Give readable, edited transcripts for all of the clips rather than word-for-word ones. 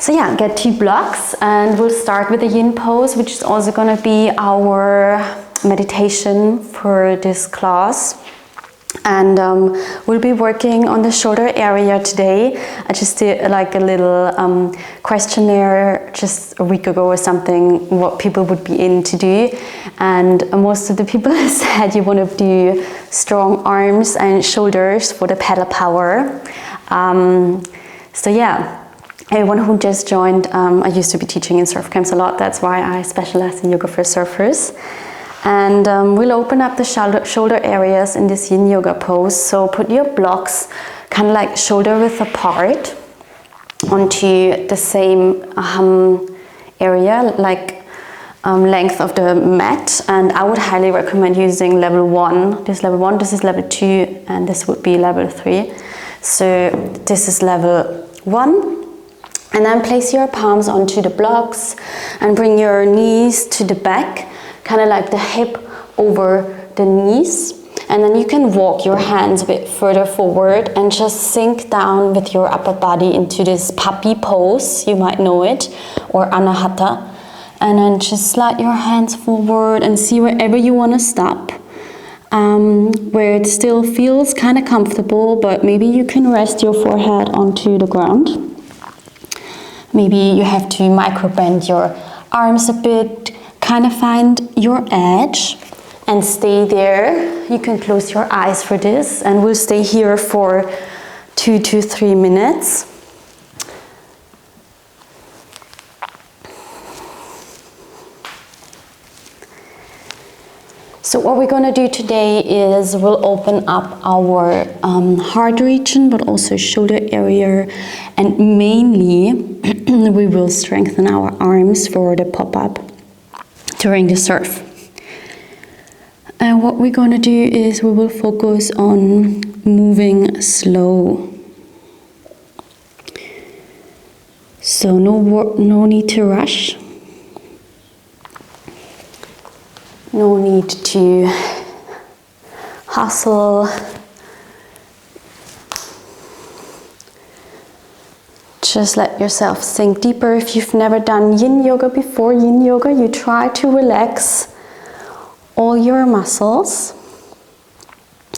So yeah, get 2 blocks and we'll start with the yin pose, which is also going to be our meditation for this class. And we'll be working on the shoulder area today. I just did like a little questionnaire just a week ago or something, what people would be in to do. And most of the people said you want to do strong arms and shoulders for the pedal power. So yeah, everyone who just joined, I used to be teaching in surf camps a lot. That's why I specialize in yoga for surfers. And we'll open up the shoulder areas in this yin yoga pose. So put your blocks kind of like shoulder width apart onto the same area, like length of the mat. And I would highly recommend using level 1. This is level 1, this is level 2, and this would be level 3. So this is level 1. And then place your palms onto the blocks and bring your knees to the back, kind of like the hip over the knees. And then you can walk your hands a bit further forward and just sink down with your upper body into this puppy pose, you might know it, or anahata. And then just slide your hands forward and see wherever you want to stop, where it still feels kind of comfortable, but maybe you can rest your forehead onto the ground. Maybe you have to micro bend your arms a bit, kind of find your edge and stay there. You can close your eyes for this and we'll stay here for 2 to 3 minutes. So what we're going to do today is we'll open up our heart region, but also shoulder area, and mainly we will strengthen our arms for the pop-up during the surf. And what we're going to do is we will focus on moving slow. So no need to rush. No need to hustle. Just let yourself sink deeper. If you've never done yin yoga before, yin yoga, you try to relax all your muscles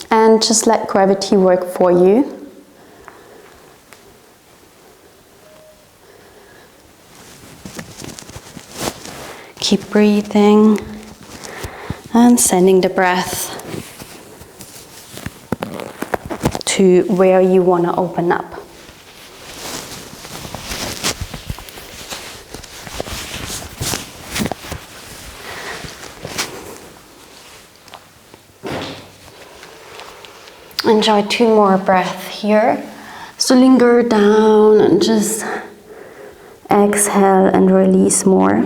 and just let gravity work for you. Keep breathing and sending the breath to where you want to open up. Enjoy 2 more breaths here. So linger down and just exhale and release more.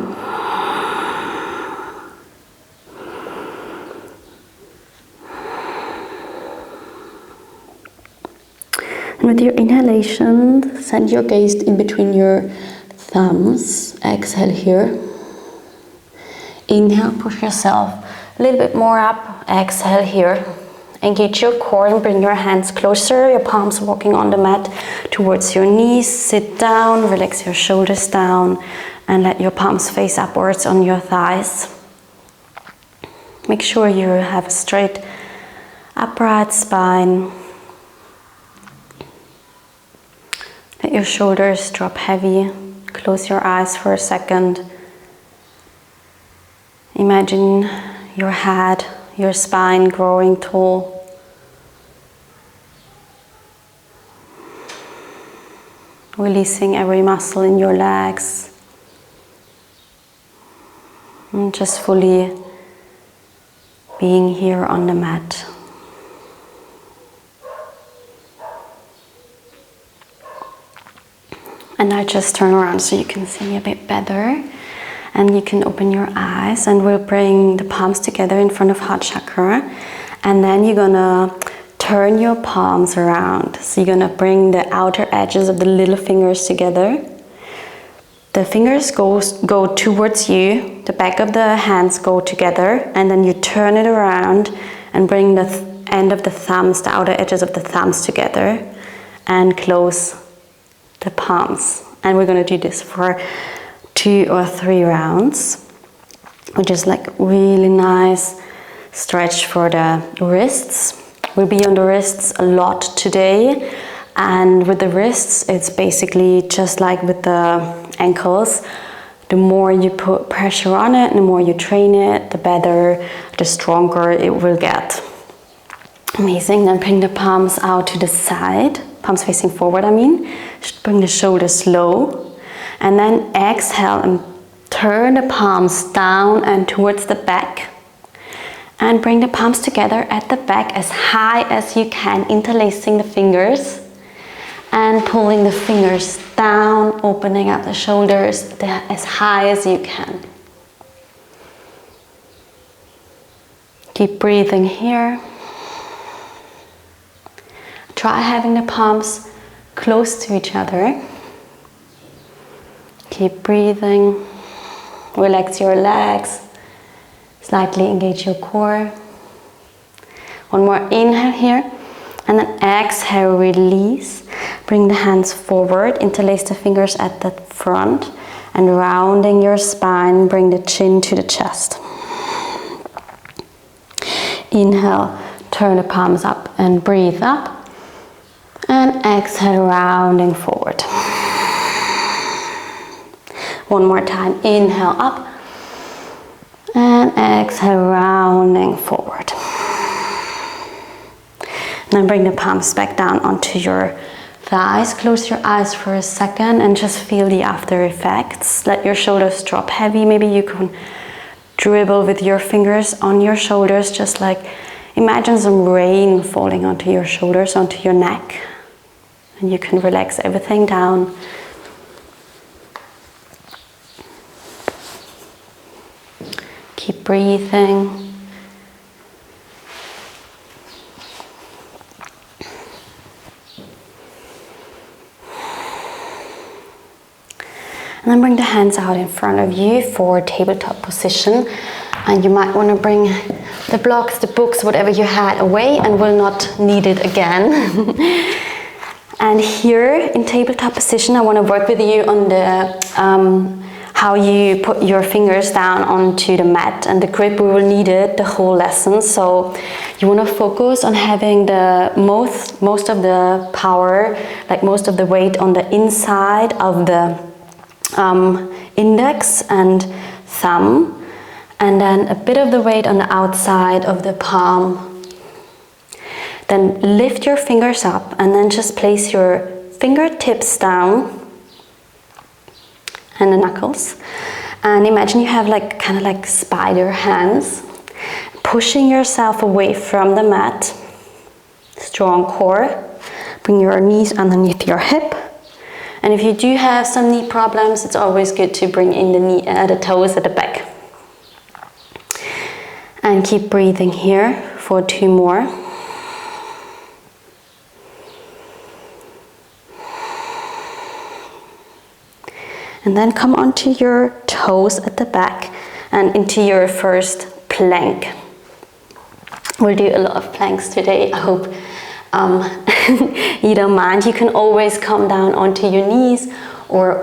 And with your inhalation, send your gaze in between your thumbs. Exhale here. Inhale, push yourself a little bit more up. Exhale here. Engage your core and bring your hands closer, your palms walking on the mat towards your knees. Sit down, relax your shoulders down, and let your palms face upwards on your thighs. Make sure you have a straight, upright spine. Let your shoulders drop heavy. Close your eyes for a second. Imagine your head, your spine growing tall. Releasing every muscle in your legs. And just fully being here on the mat. And now just turn around so you can see me a bit better. And you can open your eyes and we'll bring the palms together in front of heart chakra. And then you're gonna turn your palms around. So you're gonna bring the outer edges of the little fingers together. The fingers go towards you, the back of the hands go together, and then you turn it around and bring the end of the thumbs, the outer edges of the thumbs together, and close the palms And we're going to do this for 2 or 3 rounds, which is like really nice stretch for the wrists. We'll be on the wrists a lot today, and with the wrists it's basically just like with the ankles. The more you put pressure on it, the more you train it, the better, the stronger it will get. Amazing. Then bring the palms out to the side, palms facing forward, I mean. Just bring the shoulders low, and then exhale and turn the palms down and towards the back. And bring the palms together at the back as high as you can, interlacing the fingers and pulling the fingers down, opening up the shoulders as high as you can. Keep breathing here. Try having the palms close to each other. Keep breathing. Relax your legs. Slightly engage your core. One more inhale here, and then exhale, release. Bring the hands forward, interlace the fingers at the front, and rounding your spine, bring the chin to the chest. Inhale, turn the palms up and breathe up. And exhale, rounding forward. One more time, inhale up. And exhale, rounding forward. Then bring the palms back down onto your thighs. Close your eyes for a second and just feel the after effects. Let your shoulders drop heavy. Maybe you can dribble with your fingers on your shoulders, just like imagine some rain falling onto your shoulders, onto your neck. And you can relax everything down. Keep breathing. And then bring the hands out in front of you for tabletop position. And you might want to bring the blocks, the books, whatever you had away and will not need it again. And here in tabletop position, I want to work with you on the how you put your fingers down onto the mat, and the grip, we will need it the whole lesson. So you want to focus on having the most of the power, like most of the weight on the inside of the index and thumb, and then a bit of the weight on the outside of the palm. Then lift your fingers up and then just place your fingertips down and the knuckles, and imagine you have like kind of like spider hands, pushing yourself away from the mat. Strong core. Bring your knees underneath your hip, and if you do have some knee problems, it's always good to bring in the toes at the back. And keep breathing here for 2 more. And then come onto your toes at the back and into your first plank. We'll do a lot of planks today. I hope you don't mind. You can always come down onto your knees or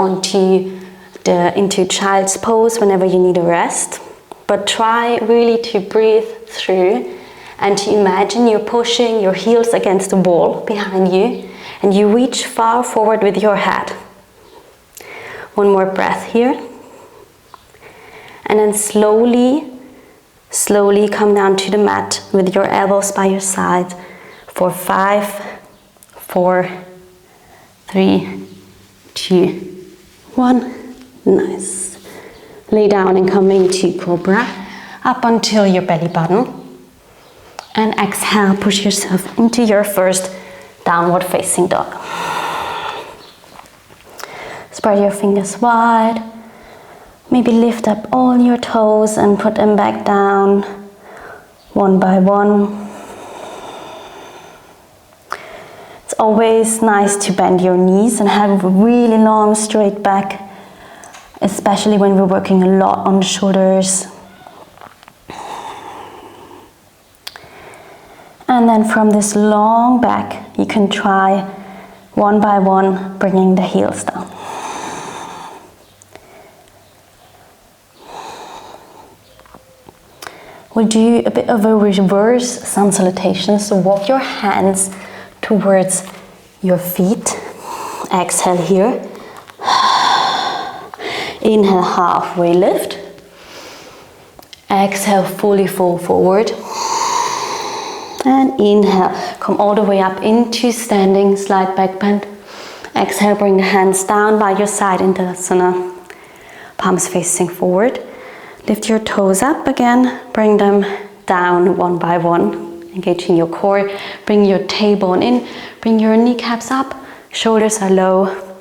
into child's pose whenever you need a rest. But try really to breathe through and to imagine you're pushing your heels against the wall behind you and you reach far forward with your head. One more breath here. And then slowly come down to the mat with your elbows by your side for 5, 4, 3, 2, 1. Nice. Lay down and come into Cobra, up until your belly button. And exhale, push yourself into your first downward facing dog. Spread your fingers wide. Maybe lift up all your toes and put them back down, one by one. It's always nice to bend your knees and have a really long straight back, especially when we're working a lot on the shoulders. And then from this long back, you can try one by one bringing the heels down. we'll do a bit of a reverse sun salutation. So walk your hands towards your feet. Exhale here. Inhale, halfway lift. Exhale, fully fold forward. And inhale, come all the way up into standing, slight back bend. Exhale, bring the hands down by your side in Tadasana. Palms facing forward. Lift your toes up again, bring them down one by one. Engaging your core, bring your tailbone in, bring your kneecaps up, shoulders are low.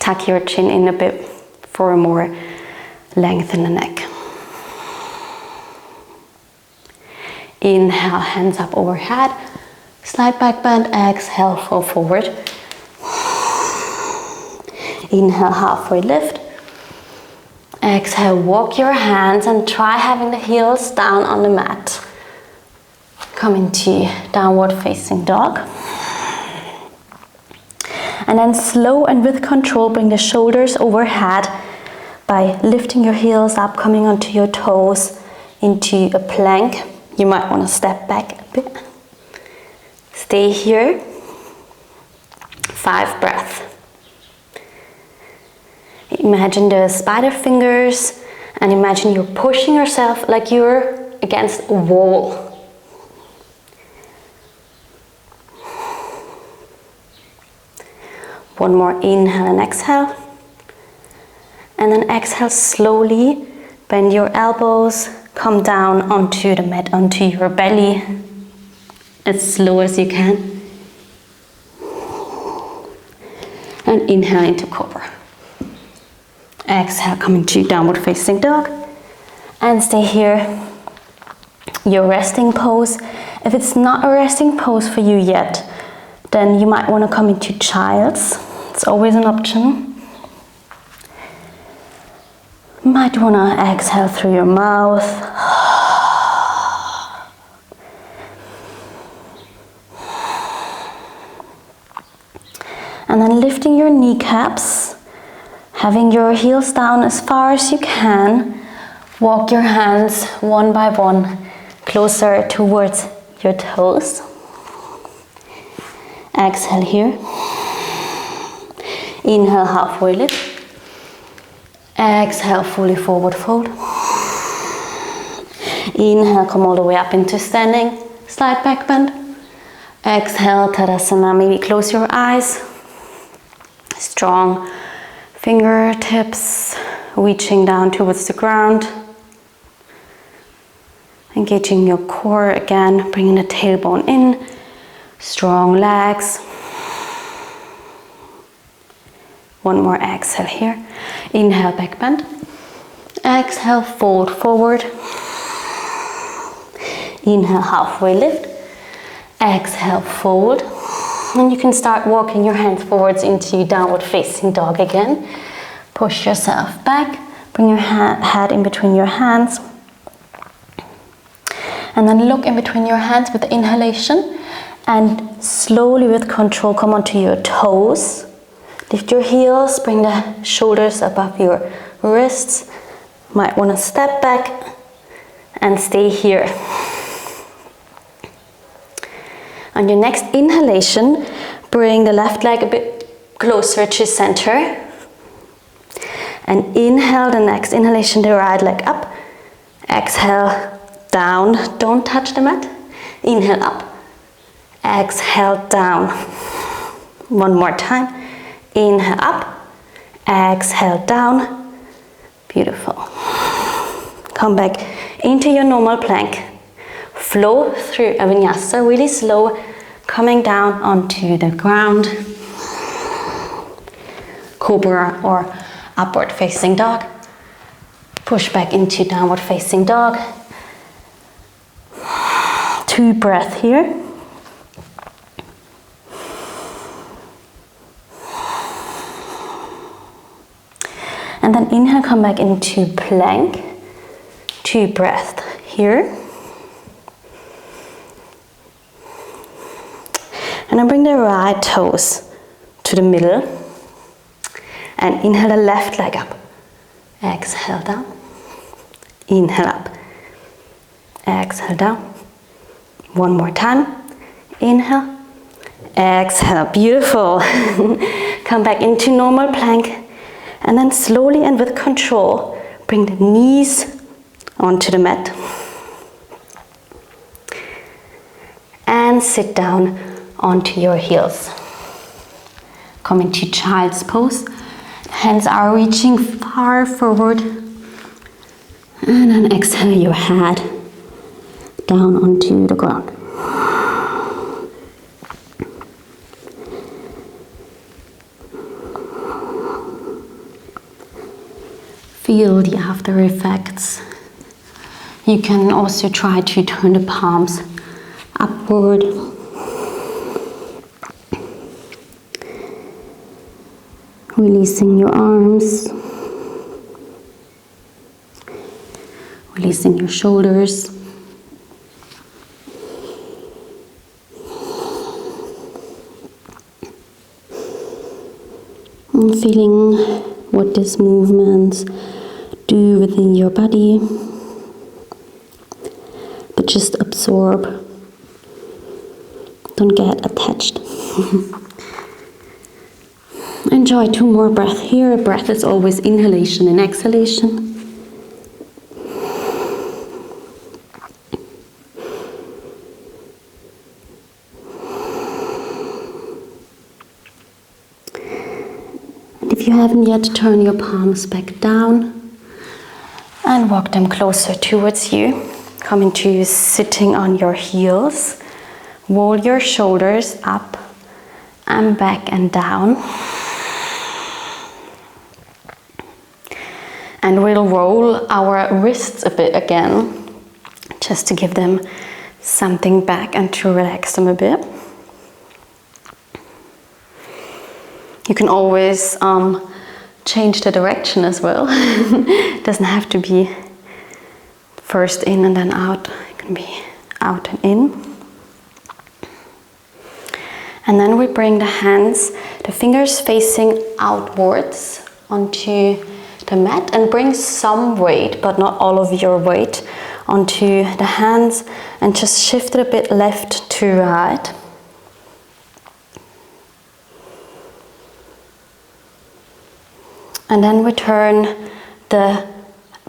Tuck your chin in a bit for more length in the neck. Inhale, hands up overhead, slight back bend, exhale, fall forward. Inhale, halfway lift. Exhale, walk your hands and try having the heels down on the mat. Come into downward facing dog. And then slow and with control, bring the shoulders overhead by lifting your heels up, coming onto your toes into a plank. You might want to step back a bit. Stay here. 5 breaths. Imagine the spider fingers and imagine you're pushing yourself like you're against a wall. One more inhale and exhale. And then exhale slowly. Bend your elbows. Come down onto the mat, onto your belly. As slow as you can. And inhale into cobra. Exhale, come into downward facing dog. And stay here. Your resting pose. If it's not a resting pose for you yet, then you might want to come into child's. It's always an option. You might want to exhale through your mouth. And then lifting your kneecaps, having your heels down as far as you can. Walk your hands one by one closer towards your toes. Exhale here. Inhale, halfway lift. Exhale, fully forward fold. Inhale, come all the way up into standing, slight back bend. Exhale, Tadasana, maybe close your eyes. Strong fingertips reaching down towards the ground. Engaging your core again, bringing the tailbone in. Strong legs. One more exhale here. Inhale, back bend. Exhale, fold forward. Inhale, halfway lift. Exhale, fold. And you can start walking your hands forwards into downward facing dog again. Push yourself back. Bring your head in between your hands. And then look in between your hands with the inhalation. And slowly with control, come onto your toes. Lift your heels, bring the shoulders above your wrists. Might want to step back and stay here. On your next inhalation, bring the left leg a bit closer to center. And inhale the next inhalation, the right leg up. Exhale, down. Don't touch the mat. Inhale up. Exhale, down. One more time. Inhale up, exhale down. Beautiful. Come back into your normal plank. Flow through a vinyasa, really slow, coming down onto the ground. Cobra or upward facing dog. Push back into downward facing dog. 2 breaths here. And then inhale, come back into plank. 2 breaths here. And then bring the right toes to the middle. And inhale the left leg up. Exhale down. Inhale up. exhale down. One more time, inhale, exhale, beautiful. Come back into normal plank, and then slowly and with control, bring the knees onto the mat. And sit down onto your heels. Come into child's pose. Hands are reaching far forward. And then exhale your head down onto the ground. Feel the after effects. You can also try to turn the palms upward. Releasing your arms. Releasing your shoulders. And feeling what these movements do within your body. But just absorb. Don't get attached. Enjoy 2 more breaths here. Breath is always inhalation and exhalation. And if you haven't yet, turn your palms back down and walk them closer towards you. Come into sitting on your heels. Roll your shoulders up and back and down. And we'll roll our wrists a bit again, just to give them something back and to relax them a bit. You can always change the direction as well. It doesn't have to be first in and then out. It can be out and in. And then we bring the hands, the fingers facing outwards onto the mat, and bring some weight, but not all of your weight, onto the hands, and just shift it a bit left to right. And then we turn the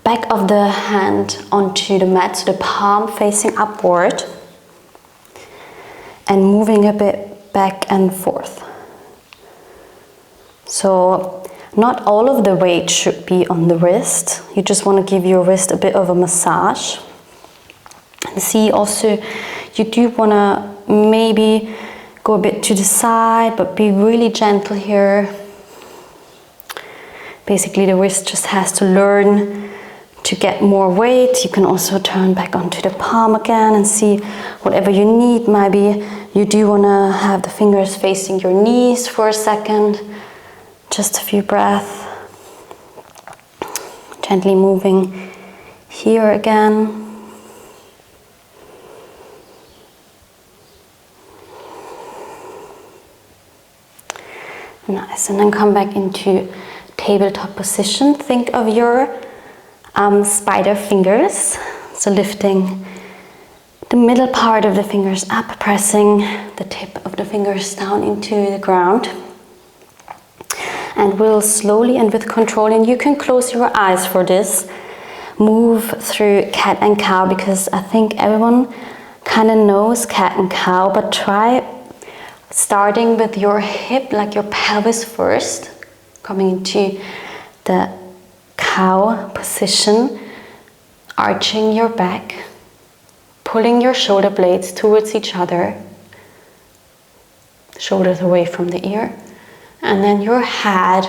back of the hand onto the mat, so the palm facing upward, and moving a bit back and forth. So not all of the weight should be on the wrist. You just want to give your wrist a bit of a massage. And see also, you do want to maybe go a bit to the side, but be really gentle here. Basically, the wrist just has to learn to get more weight. You can also turn back onto the palm again and see whatever you need. Maybe you do want to have the fingers facing your knees for a second. Just a few breaths. Gently moving here again. Nice, and then come back into tabletop position. Think of your spider fingers. So lifting the middle part of the fingers up, pressing the tip of the fingers down into the ground. And we'll slowly and with control, and you can close your eyes for this, move through cat and cow, because I think everyone kind of knows cat and cow, but try starting with your hip, like your pelvis first, coming into the cow position, arching your back, pulling your shoulder blades towards each other, shoulders away from the ear, and then your head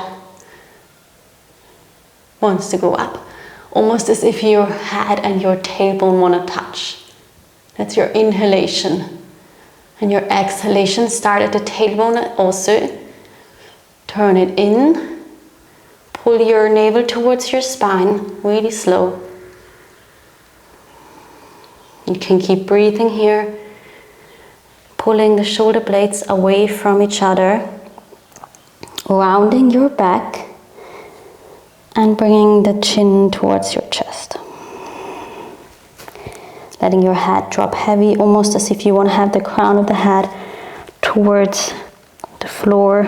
wants to go up, almost as if your head and your tailbone want to touch. That's your inhalation. And your exhalation, start at the tailbone also. Turn it in. Pull your navel towards your spine, really slow. You can keep breathing here, pulling the shoulder blades away from each other, rounding your back, and bringing the chin towards your chest. letting your head drop heavy, almost as if you want to have the crown of the head towards the floor,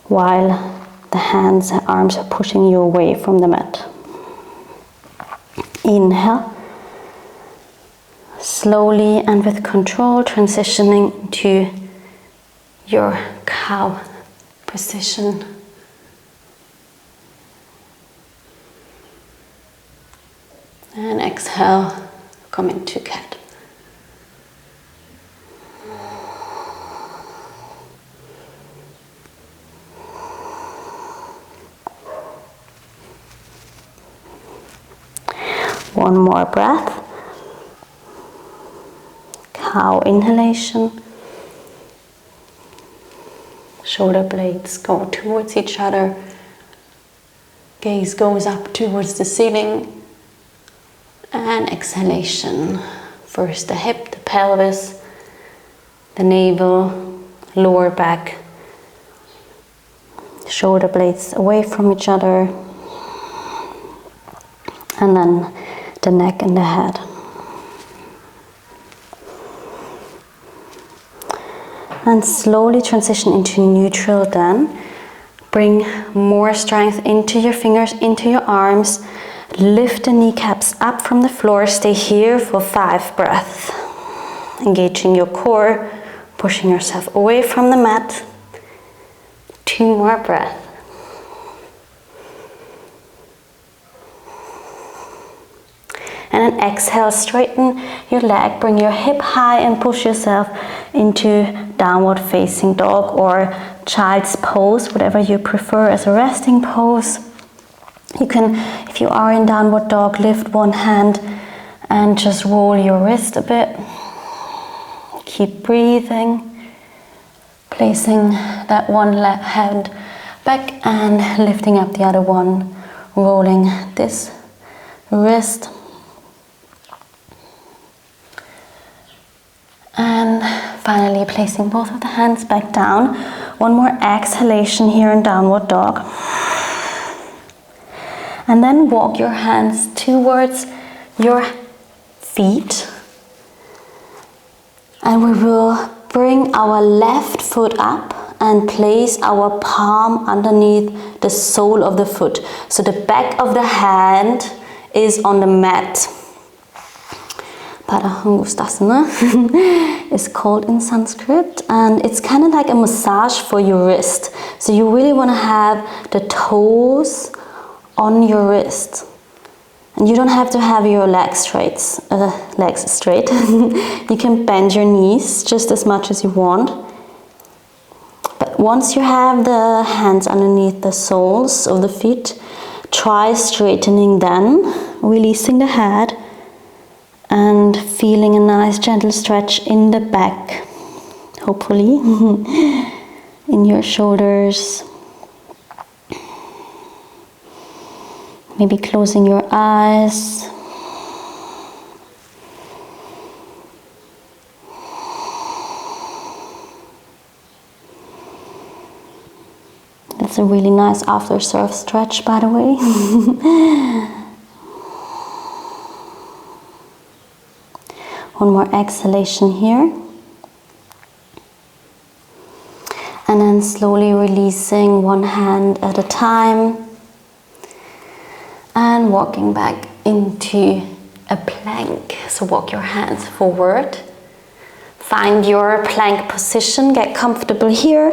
while the hands and arms are pushing you away from the mat. Inhale. Slowly and with control, transitioning to your cow position. And exhale, come into cat. One more breath. Cow inhalation. Shoulder blades go towards each other. Gaze goes up towards the ceiling. And exhalation. First the hip, the pelvis, the navel, lower back. Shoulder blades away from each other. And then the neck and the head. And slowly transition into neutral then. Bring more strength into your fingers, into your arms. Lift the kneecaps up from the floor. Stay here for 5 breaths. Engaging your core, pushing yourself away from the mat. 2 more breaths. And then exhale, straighten your leg, bring your hip high and push yourself into downward facing dog or child's pose, whatever you prefer as a resting pose. You can, if you are in downward dog, lift one hand and just roll your wrist a bit. Keep breathing, placing that one hand back and lifting up the other one, rolling this wrist. And finally placing both of the hands back down. One more exhalation here in downward dog. And then walk your hands towards your feet. And we will bring our left foot up and place our palm underneath the sole of the foot. So the back of the hand is on the mat. Parahangustasana is called in Sanskrit, and it's kind of like a massage for your wrist. So you really want to have the toes on your wrist, and you don't have to have your legs straight. You can bend your knees just as much as you want. But once you have the hands underneath the soles of the feet, try straightening then, releasing the head. And feeling a nice gentle stretch in the back, hopefully, in your shoulders. Maybe closing your eyes. That's a really nice after surf stretch, by the way. One more exhalation here. And then slowly releasing one hand at a time. And walking back into a plank. So walk your hands forward. Find your plank position, get comfortable here.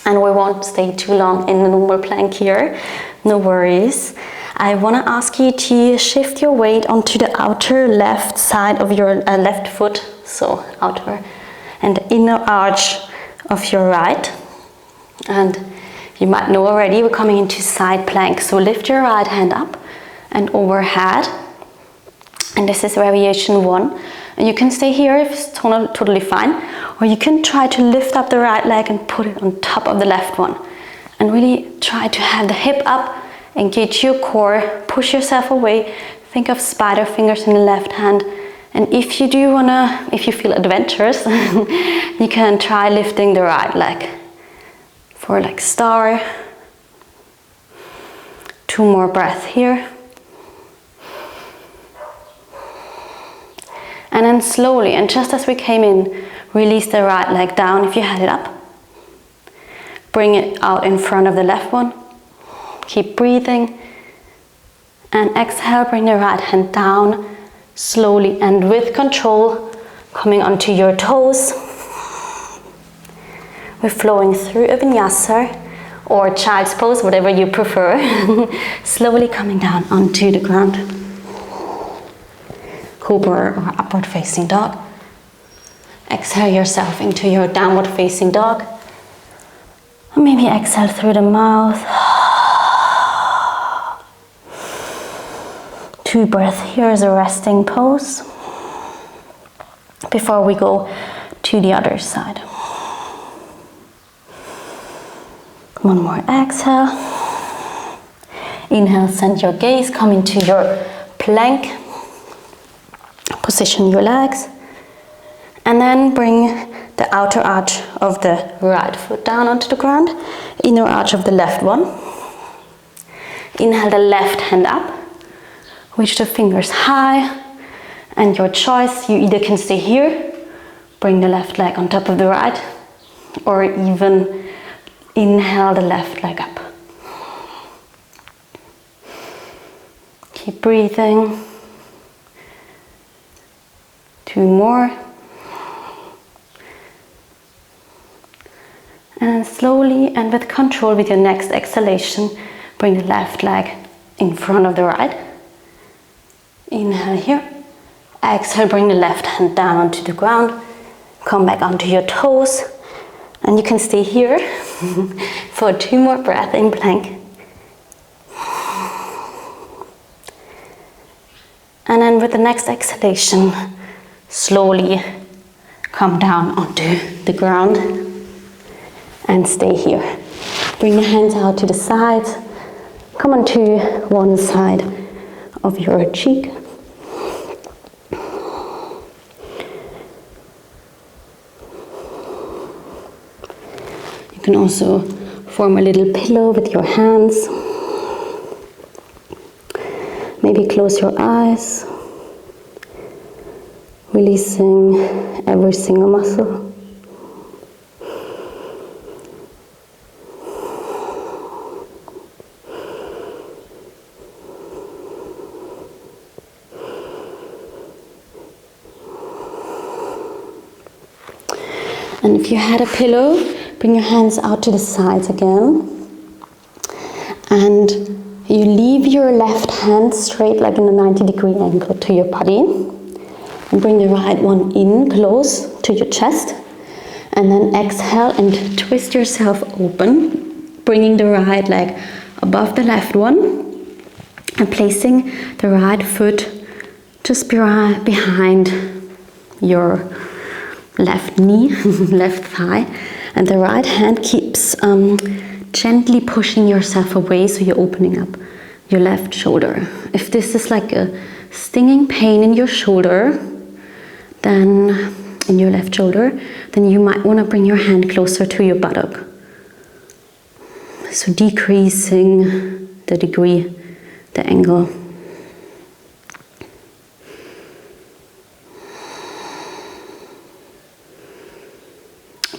And we won't stay too long in the normal plank here, no worries. I want to ask you to shift your weight onto the outer left side of your left foot, so outer and the inner arch of your right. And you might know already, we're coming into side plank, so lift your right hand up and overhead. And this is variation 1. And you can stay here if it's totally fine, or you can try to lift up the right leg and put it on top of the left one. And really try to have the hip up. Engage your core, push yourself away, think of spider fingers in the left hand. And if you do wanna, if you feel adventurous, you can try lifting the right leg for like star. 2 more breaths here. And then slowly, and just as we came in, release the right leg down if you had it up. Bring it out in front of the left one. Keep breathing. And exhale, bring the right hand down slowly and with control, coming onto your toes. We're flowing through a vinyasa or child's pose, whatever you prefer. Slowly coming down onto the ground. Cobra or upward facing dog. Exhale yourself into your downward facing dog. And maybe exhale through the mouth. 2 breaths here as a resting pose before we go to the other side. One more exhale. Inhale, send your gaze, come into your plank. Position your legs. And then bring the outer arch of the right foot down onto the ground. Inner arch of the left one. Inhale the left hand up. Reach the fingers high. And your choice, you either can stay here, bring the left leg on top of the right, or even inhale the left leg up. Keep breathing. 2 more. And slowly and with control, with your next exhalation, bring the left leg in front of the right. Inhale here. Exhale, bring the left hand down onto the ground. Come back onto your toes. And you can stay here for 2 more breaths in plank. And then with the next exhalation, slowly come down onto the ground and stay here. Bring the hands out to the sides. Come onto one side of your cheek. You can also form a little pillow with your hands. Maybe close your eyes, releasing every single muscle. And if you had a pillow, bring your hands out to the sides again. And you leave your left hand straight, like in a 90-degree angle to your body. And bring the right one in close to your chest. And then exhale and twist yourself open, bringing the right leg above the left one. And placing the right foot just behind your left knee, left thigh, and the right hand keeps gently pushing yourself away, so you're opening up your left shoulder. If this is like a stinging pain in your shoulder, then in your left shoulder, then you might want to bring your hand closer to your buttock. So decreasing the degree, the angle.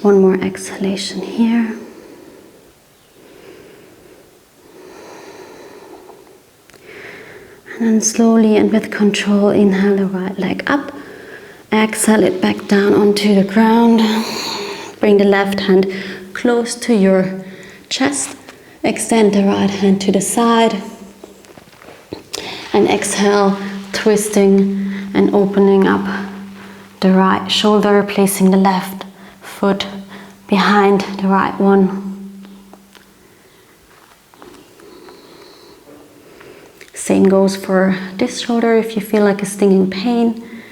One more exhalation here. And then slowly and with control, inhale the right leg up. Exhale it back down onto the ground. Bring the left hand close to your chest. Extend the right hand to the side. And exhale, twisting and opening up the right shoulder, placing the left foot behind the right one. Same goes for this shoulder. If you feel like a stinging pain,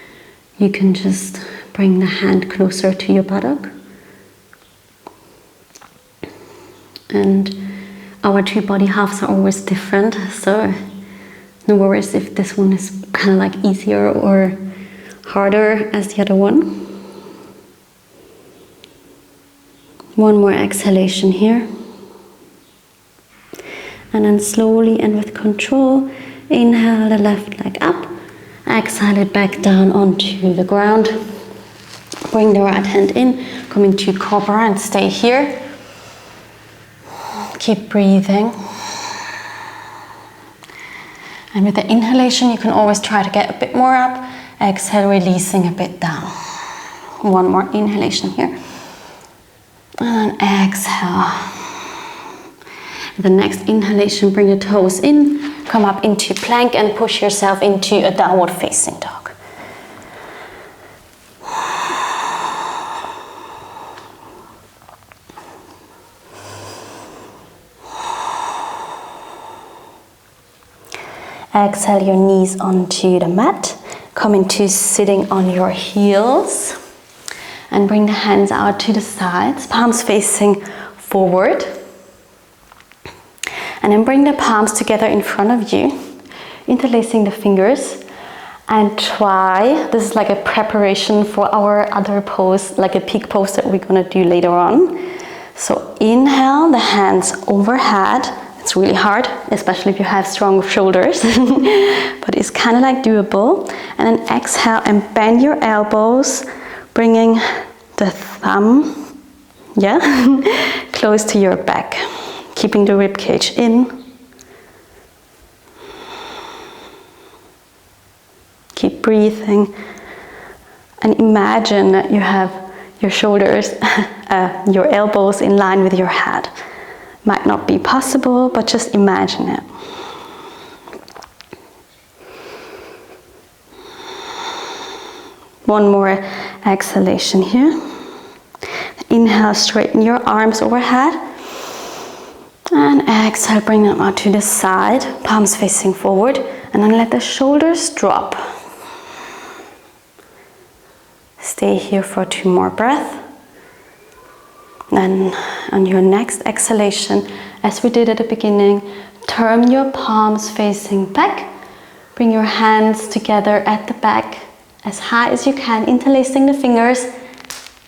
you can just bring the hand closer to your buttock. And our 2 body halves are always different, so no worries if this one is kind of like easier or harder as the other one. One more exhalation here. And then slowly and with control, inhale the left leg up. exhale it back down onto the ground. Bring the right hand in, come into cobra and stay here. Keep breathing. And with the inhalation, you can always try to get a bit more up. Exhale, releasing a bit down. One more inhalation here. And exhale. The next inhalation, bring the toes in, come up into plank and push yourself into a downward facing dog. Exhale your knees onto the mat. Come into sitting on your heels. And bring the hands out to the sides, palms facing forward. And then bring the palms together in front of you, interlacing the fingers. And try, this is like a preparation for our other pose, like a peak pose that we're gonna do later on. So inhale, the hands overhead. It's really hard, especially if you have strong shoulders, but it's kind of like doable. And then exhale and bend your elbows, bringing the thumb, close to your back, keeping the rib cage in. Keep breathing and imagine that you have your shoulders, your elbows in line with your head. Might not be possible, but just imagine it. One more exhalation here. Inhale, straighten your arms overhead. And exhale, bring them out to the side, palms facing forward. And then let the shoulders drop. Stay here for 2 more breaths. Then on your next exhalation, as we did at the beginning, turn your palms facing back. Bring your hands together at the back as high as you can, interlacing the fingers,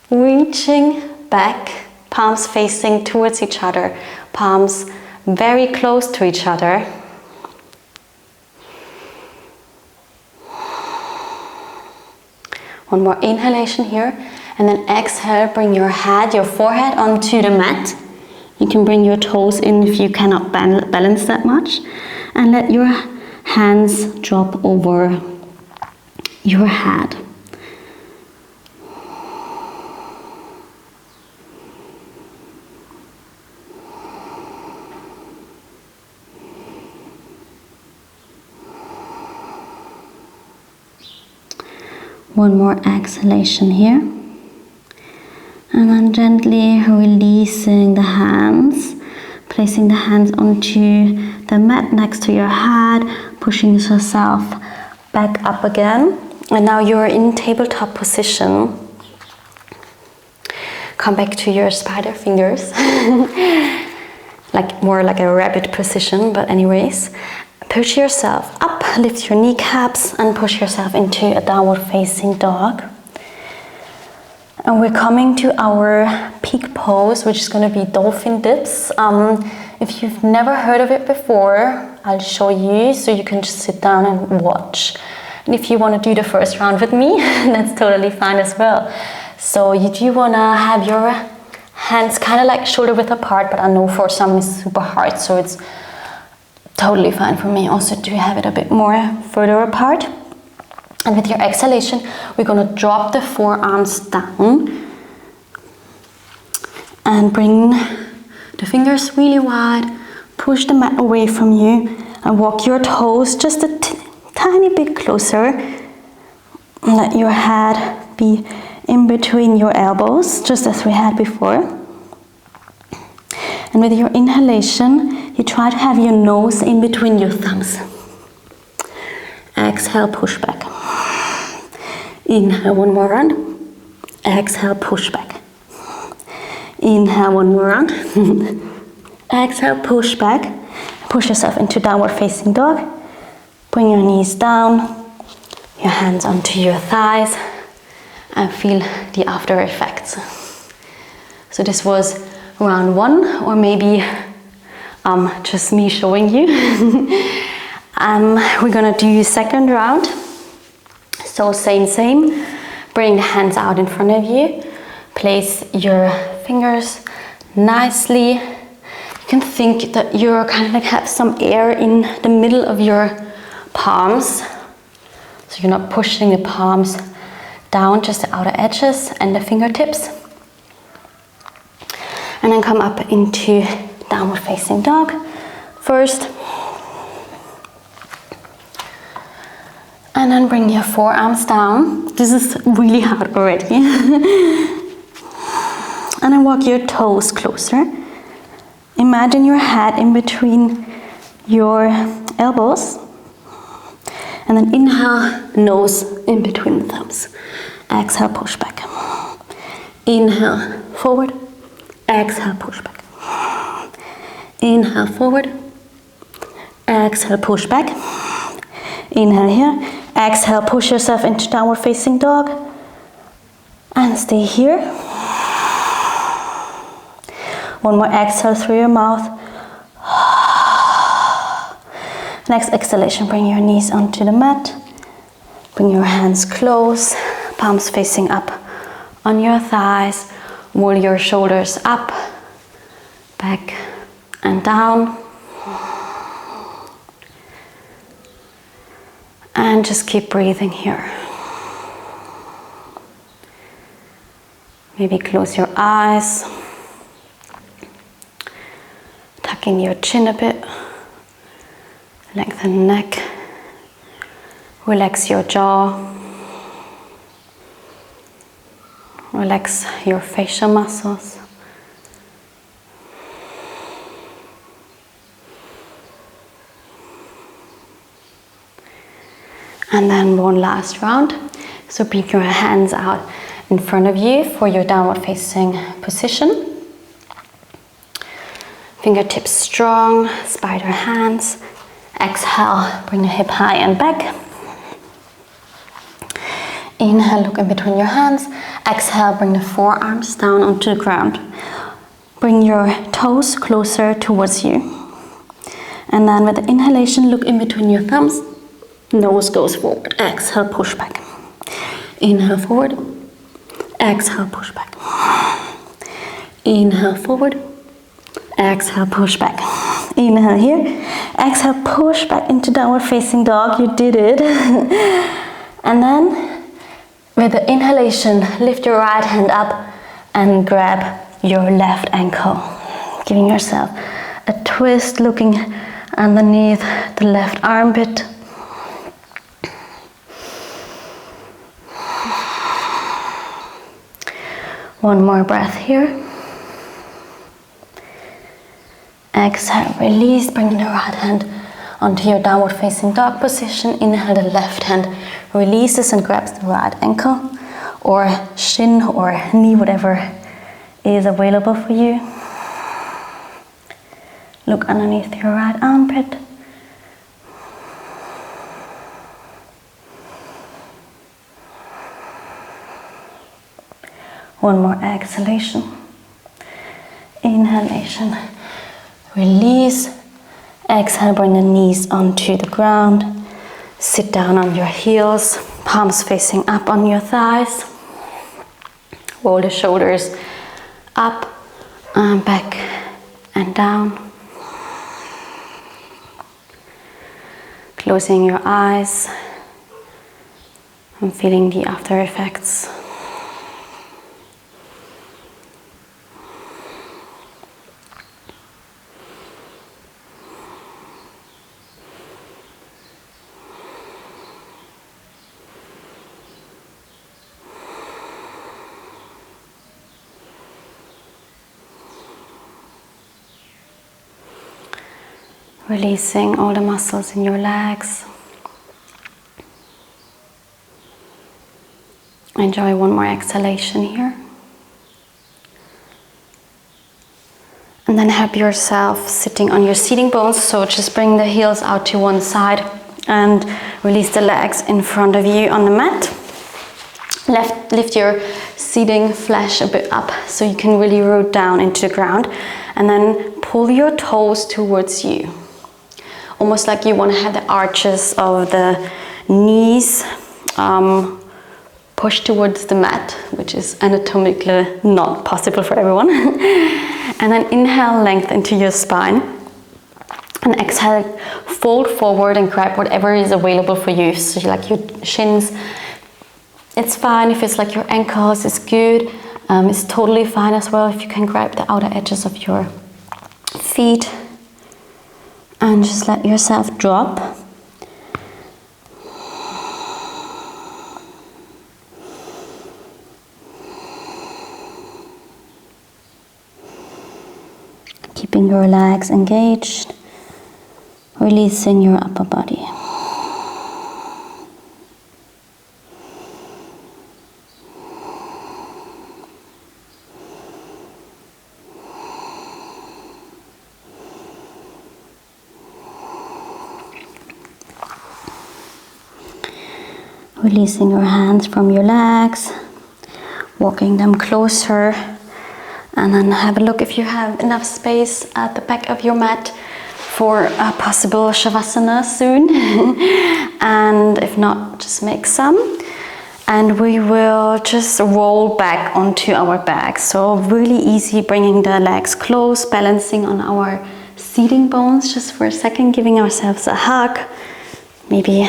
reaching back, palms facing towards each other, palms very close to each other. One more inhalation here. And then exhale, bring your head, your forehead onto the mat. You can bring your toes in if you cannot balance that much. And let your hands drop over your head. One more exhalation here. And then gently releasing the hands, placing the hands onto the mat next to your head, pushing yourself back up again. And now you're in tabletop position. Come back to your spider fingers, more like a rabbit position, but anyways. Push yourself up, lift your kneecaps and push yourself into a downward facing dog. And we're coming to our peak pose, which is going to be dolphin dips. If you've never heard of it before, I'll show you so you can just sit down and watch. And if you want to do the first round with me, that's totally fine as well. So you do want to have your hands kind of like shoulder width apart, but I know for some it's super hard, so it's totally fine for me also to have it a bit more further apart. And with your exhalation, we're going to drop the forearms down and bring the fingers really wide, push the mat away from you and walk your toes just a tiny bit closer. Let your head be in between your elbows, just as we had before. And with your inhalation, you try to have your nose in between your thumbs. Exhale, push back. Inhale, one more round. Exhale, push back. Inhale, one more round. Exhale, push back. Push yourself into downward facing dog. Bring your knees down, your hands onto your thighs, and feel the after effects. So this was round 1, or maybe just me showing you. We're gonna do second round. So same. Bring the hands out in front of you. Place your fingers nicely. You can think that you're kind of like have some air in the middle of your palms. So you're not pushing the palms down, just the outer edges and the fingertips. And then come up into downward facing dog first. And then bring your forearms down. This is really hard already. And then walk your toes closer. Imagine your head in between your elbows. And then inhale, nose in between the thumbs. Exhale, push back. Inhale, forward. Exhale, push back. Inhale, forward. Exhale, push back. Inhale here. Exhale, push yourself into downward facing dog. And stay here. One more exhale through your mouth. Next exhalation, bring your knees onto the mat. Bring your hands close, palms facing up on your thighs. Roll your shoulders up, back and down. And just keep breathing here. Maybe close your eyes. Tuck in your chin a bit. Lengthen the neck. Relax your jaw. Relax your facial muscles. And then one last round. So bring your hands out in front of you for your downward facing position. Fingertips strong, spider hands. Exhale, bring the hip high and back. Inhale, look in between your hands. Exhale, bring the forearms down onto the ground. Bring your toes closer towards you. And then with the inhalation, look in between your thumbs. Nose goes forward. Exhale, push back. Inhale, forward. Exhale, push back. Inhale, forward. Exhale, push back. Inhale here. Exhale, push back into downward facing dog. You did it. And then with the inhalation, lift your right hand up and grab your left ankle. Giving yourself a twist, looking underneath the left armpit. One more breath here. Exhale, release, bring the right hand onto your downward facing dog position. Inhale, the left hand releases and grabs the right ankle or shin or knee, whatever is available for you. Look underneath your right armpit. One more exhalation. Inhalation. Release. Exhale, bring the knees onto the ground. Sit down on your heels, palms facing up on your thighs. Roll the shoulders up and back and down. Closing your eyes and feeling the after effects. Releasing all the muscles in your legs. Enjoy one more exhalation here. And then help yourself sitting on your seating bones. So just bring the heels out to one side and release the legs in front of you on the mat. Lift your seating flesh a bit up so you can really root down into the ground. And then pull your toes towards you. Almost like you want to have the arches of the knees push towards the mat, which is anatomically not possible for everyone. And then inhale, length into your spine. And exhale, fold forward and grab whatever is available for you. So like your shins, it's fine if it's like your ankles, it's good. It's totally fine as well if you can grab the outer edges of your feet. And just let yourself drop. Keeping your legs engaged, releasing your upper body. Releasing your hands from your legs, walking them closer. And then have a look if you have enough space at the back of your mat for a possible Shavasana soon. And if not, just make some. And we will just roll back onto our back. So really easy, bringing the legs close, balancing on our seating bones just for a second, giving ourselves a hug. Maybe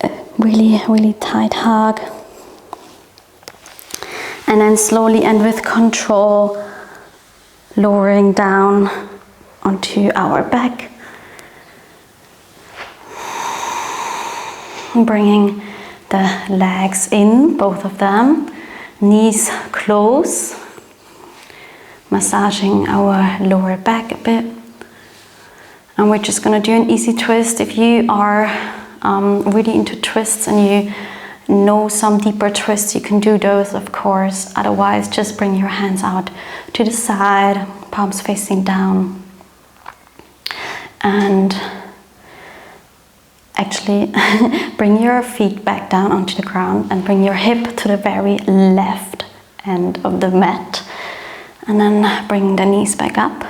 a really, really tight hug. And then slowly and with control, lowering down onto our back. Bringing the legs in, both of them, knees close. Massaging our lower back a bit. And we're just going to do an easy twist. If you are really into twists and you know some deeper twists, you can do those, of course. Otherwise, just bring your hands out to the side, palms facing down. And actually bring your feet back down onto the ground and bring your hip to the very left end of the mat. And then bring the knees back up.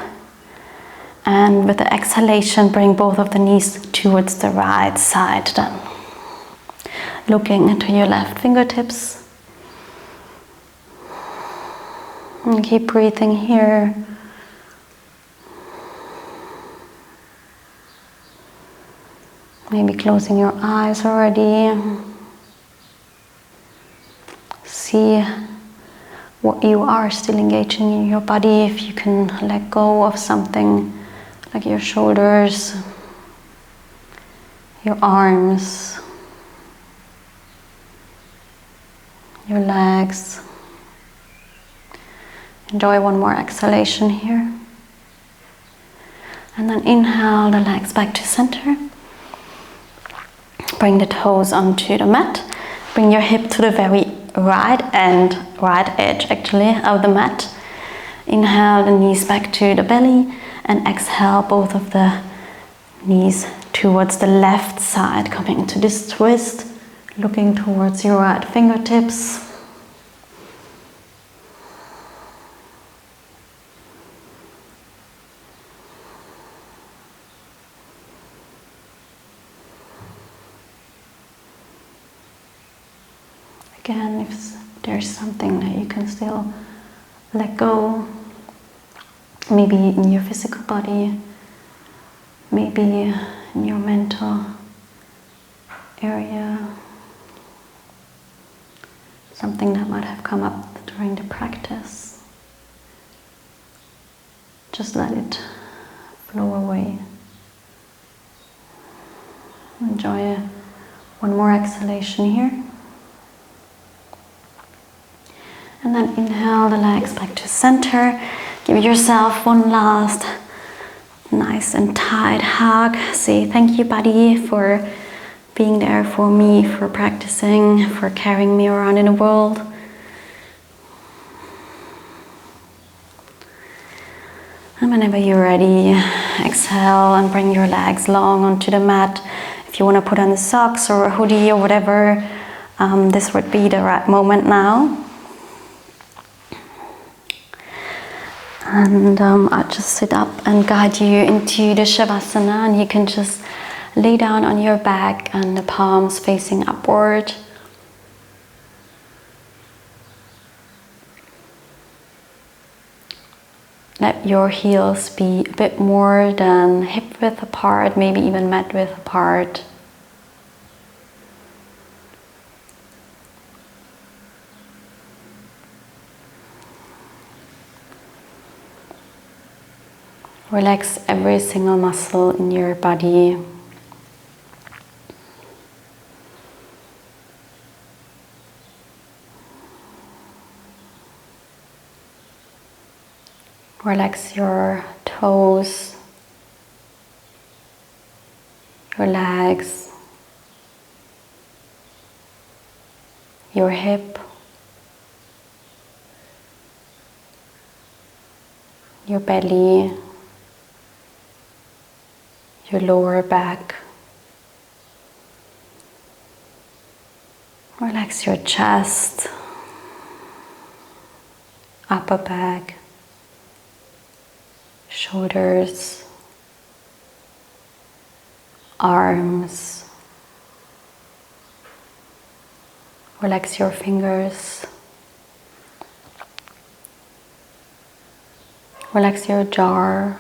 And with the exhalation, bring both of the knees towards the right side then. Looking into your left fingertips. And keep breathing here. Maybe closing your eyes already. See what you are still engaging in your body. If you can let go of something like your shoulders, your arms, your legs. Enjoy one more exhalation here. And then inhale the legs back to center. Bring the toes onto the mat. Bring your hip to the very right edge actually of the mat. Inhale the knees back to the belly and exhale both of the knees towards the left side, coming into this twist. Looking towards your right fingertips. Again, if there's something that you can still let go, maybe in your physical body, maybe in your mental area, something that might have come up during the practice. Just let it flow away. Enjoy one more exhalation here. And then inhale the legs back to center. Give yourself one last nice and tight hug. Say thank you, body, for being there for me, for practicing, for carrying me around in the world. And whenever you're ready, exhale and bring your legs long onto the mat. If you want to put on the socks or a hoodie or whatever, this would be the right moment now. And I'll just sit up and guide you into the Shavasana, and you can just lay down on your back and the palms facing upward. Let your heels be a bit more than hip width apart, maybe even mat width apart. Relax every single muscle in your body. Relax your toes, your legs, your hip, your belly, your lower back. Relax your chest, upper back, shoulders, arms. Relax your fingers. Relax your jaw,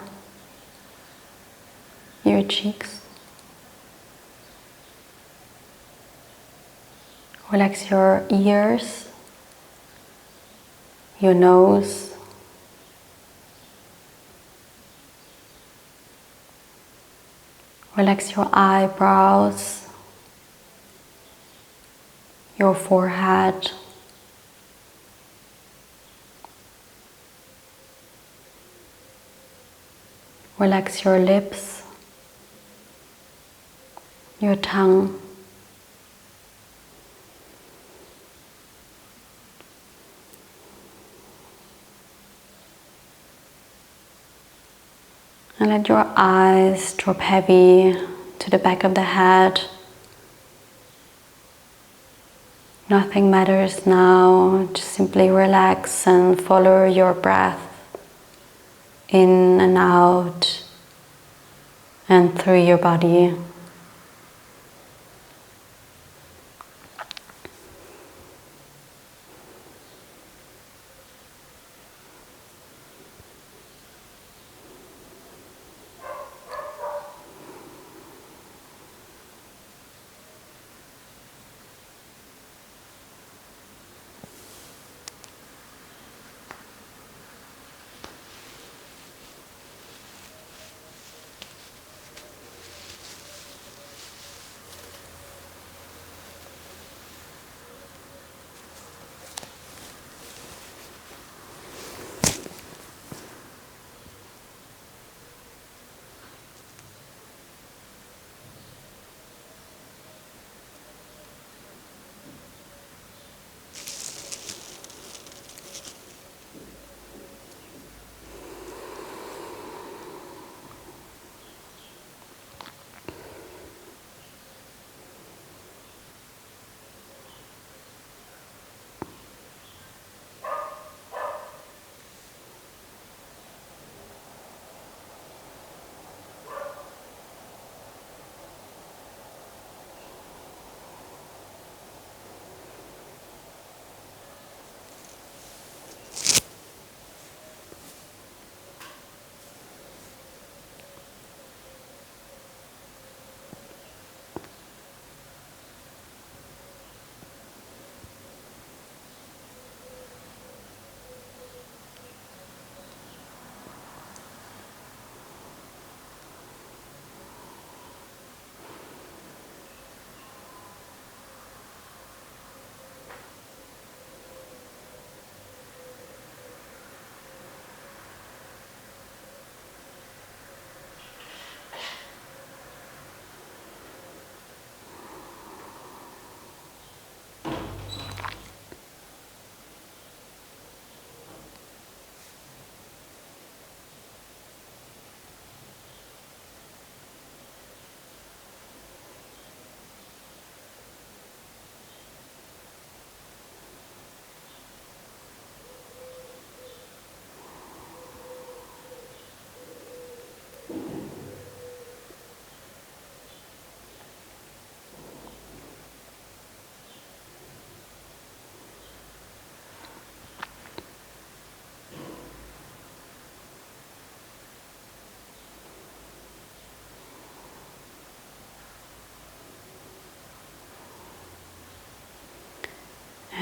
your cheeks. Relax your ears, your nose. Relax your eyebrows, your forehead. Relax your lips, your tongue. And let your eyes drop heavy to the back of the head. Nothing matters now, just simply relax and follow your breath in and out and through your body.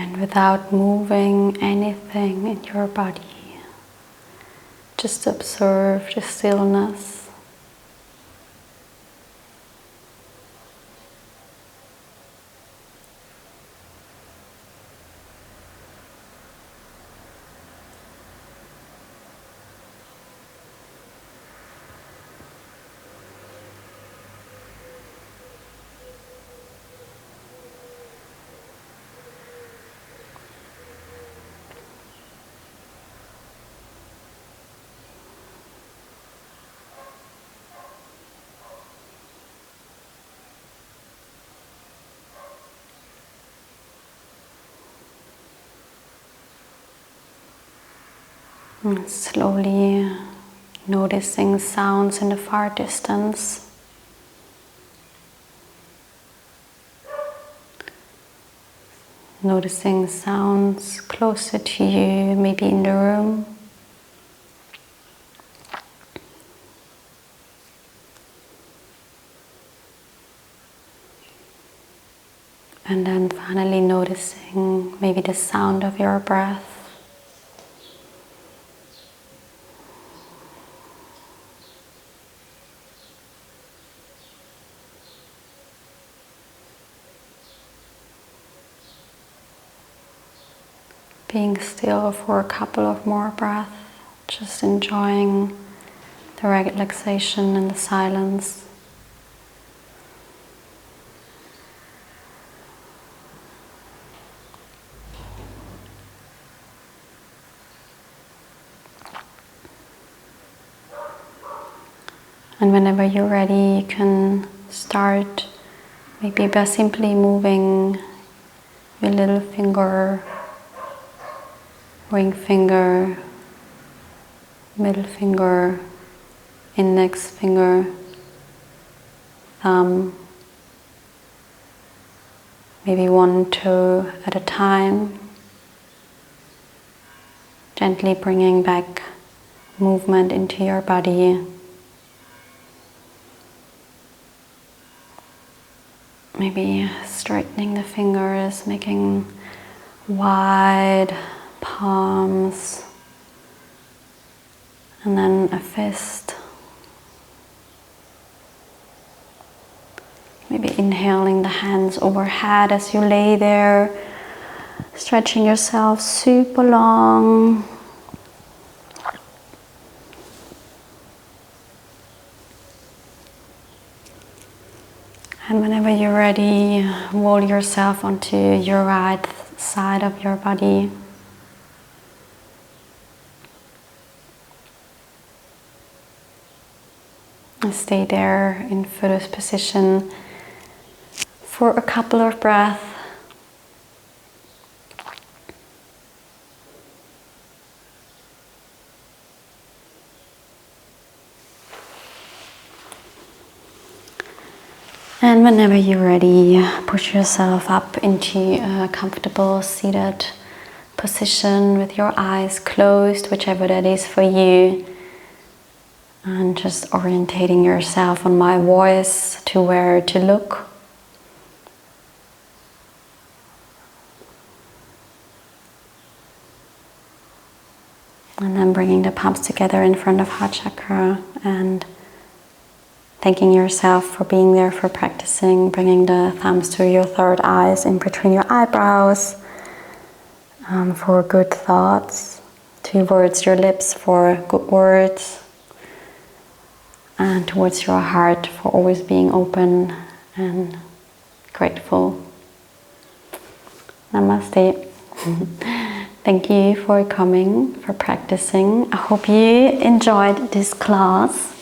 And without moving anything in your body, just observe the stillness. And slowly noticing sounds in the far distance. Noticing sounds closer to you, maybe in the room. And then finally noticing maybe the sound of your breath. Being still for a couple of more breaths, just enjoying the relaxation and the silence. And whenever you're ready, you can start maybe by simply moving your little finger, ring finger, middle finger, index finger, thumb, maybe one toe at a time, gently bringing back movement into your body. Maybe straightening the fingers, making wide palms, and then a fist. Maybe inhaling the hands overhead as you lay there, stretching yourself super long. And whenever you're ready, roll yourself onto your right side of your body. And stay there in fetus position for a couple of breaths. And whenever you're ready, push yourself up into a comfortable seated position with your eyes closed, whichever that is for you. And just orientating yourself on my voice to where to look. And then bringing the palms together in front of heart chakra and thanking yourself for being there, for practicing, bringing the thumbs to your third eyes in between your eyebrows, for good thoughts, towards your lips for good words, and towards your heart for always being open and grateful. Namaste. Thank you for coming, for practicing. I hope you enjoyed this class.